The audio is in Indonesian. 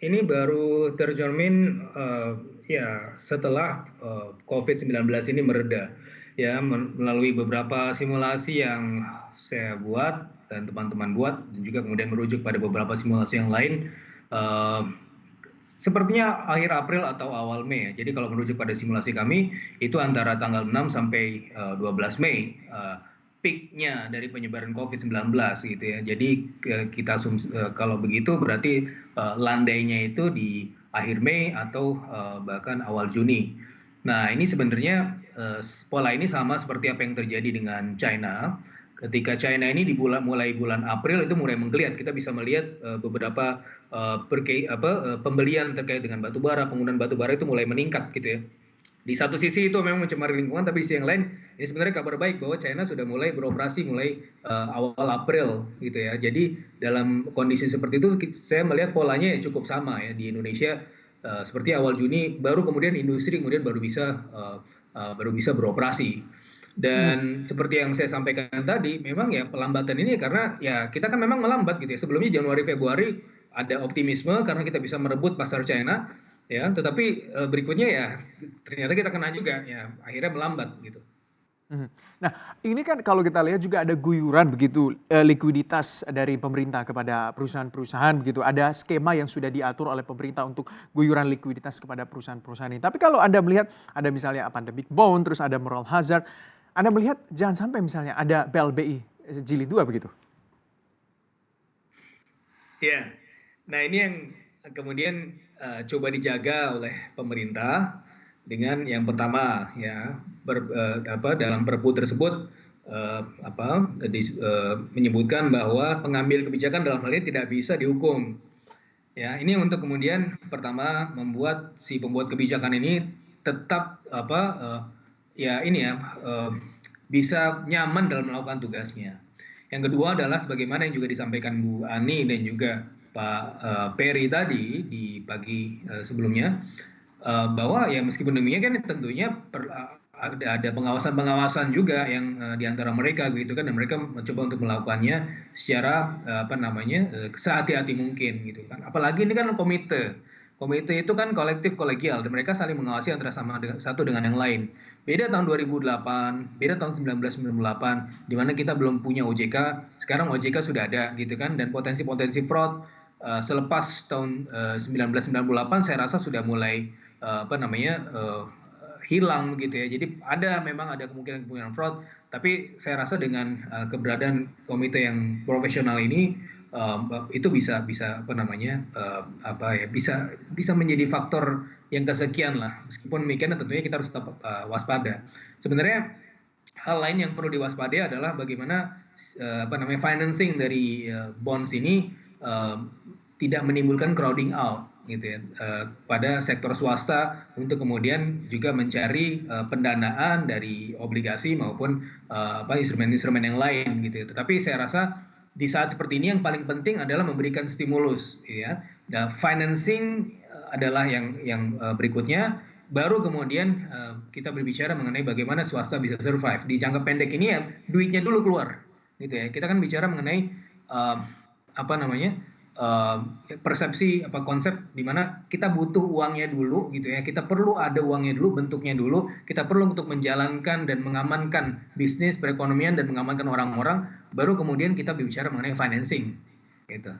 ini baru tercermin ya setelah COVID-19 ini mereda ya melalui beberapa simulasi yang saya buat dan teman-teman buat dan juga kemudian merujuk pada beberapa simulasi yang lain. eh, Sepertinya akhir April atau awal Mei ya. Jadi kalau merujuk pada simulasi kami itu antara tanggal 6 sampai 12 Mei peak-nya dari penyebaran COVID-19 gitu ya. Jadi kalau begitu berarti landainya itu di akhir Mei atau bahkan awal Juni. Nah, ini sebenarnya pola ini sama seperti apa yang terjadi dengan China. Ketika China ini mulai bulan April itu mulai menggeliat, kita bisa melihat beberapa pembelian terkait dengan batu bara, penggunaan batu bara itu mulai meningkat gitu ya. Di satu sisi itu memang mencemari lingkungan, tapi di sisi yang lain ini sebenarnya kabar baik bahwa China sudah mulai beroperasi mulai awal April gitu ya. Jadi dalam kondisi seperti itu saya melihat polanya ya cukup sama ya di Indonesia seperti awal Juni baru kemudian industri kemudian baru bisa beroperasi. Mhm. Dan seperti yang saya sampaikan tadi, memang ya pelambatan ini karena ya kita kan memang melambat gitu ya. Sebelumnya Januari Februari ada optimisme karena kita bisa merebut pasar China, ya. Tetapi berikutnya ya ternyata kita kena juga, ya akhirnya melambat gitu. Mhm. Nah, ini kan kalau kita lihat juga ada guyuran begitu, likuiditas dari pemerintah kepada perusahaan-perusahaan begitu. Ada skema yang sudah diatur oleh pemerintah untuk guyuran likuiditas kepada perusahaan-perusahaan ini. Tapi kalau Anda melihat ada misalnya pandemic bond, terus ada moral hazard, Anda melihat jangan sampai misalnya ada BLBI jilid 2 begitu? Ya, nah ini yang kemudian coba dijaga oleh pemerintah dengan yang pertama ya dalam Perpu tersebut menyebutkan bahwa pengambil kebijakan dalam hal ini tidak bisa dihukum. Ya, ini untuk kemudian pertama membuat si pembuat kebijakan ini tetap ya ini ya bisa nyaman dalam melakukan tugasnya. Yang kedua adalah sebagaimana yang juga disampaikan Bu Ani dan juga Pak Peri tadi di pagi sebelumnya bahwa ya meskipun demikian kan tentunya ada pengawasan-pengawasan juga yang di antara mereka gitu kan dan mereka mencoba untuk melakukannya secara sehati-hati mungkin gitu kan. Apalagi ini kan komite. Komite itu kan kolektif kolegial dan mereka saling mengawasi antara satu dengan yang lain. Beda tahun 2008, beda tahun 1998 di mana kita belum punya OJK, sekarang OJK sudah ada gitu kan dan potensi-potensi fraud selepas tahun 1998 saya rasa sudah mulai hilang gitu ya. Jadi memang ada kemungkinan fraud, tapi saya rasa dengan keberadaan komite yang profesional ini itu bisa bisa menjadi faktor yang kesekian lah. Meskipun demikian tentunya kita harus tetap waspada. Sebenarnya hal lain yang perlu diwaspadai adalah bagaimana financing dari bonds ini tidak menimbulkan crowding out gitu ya pada sektor swasta untuk kemudian juga mencari pendanaan dari obligasi maupun instrumen-instrumen yang lain gitu ya. Tetapi saya rasa di saat seperti ini yang paling penting adalah memberikan stimulus ya. Nah, financing adalah yang berikutnya baru kemudian kita berbicara mengenai bagaimana swasta bisa survive di jangka pendek ini ya duitnya dulu keluar gitu ya. Kita kan bicara mengenai uh, apa namanya persepsi konsep di mana kita butuh uangnya dulu gitu ya, kita perlu ada uangnya dulu, bentuknya dulu, kita perlu untuk menjalankan dan mengamankan bisnis perekonomian dan mengamankan orang-orang, baru kemudian kita berbicara mengenai financing gitu.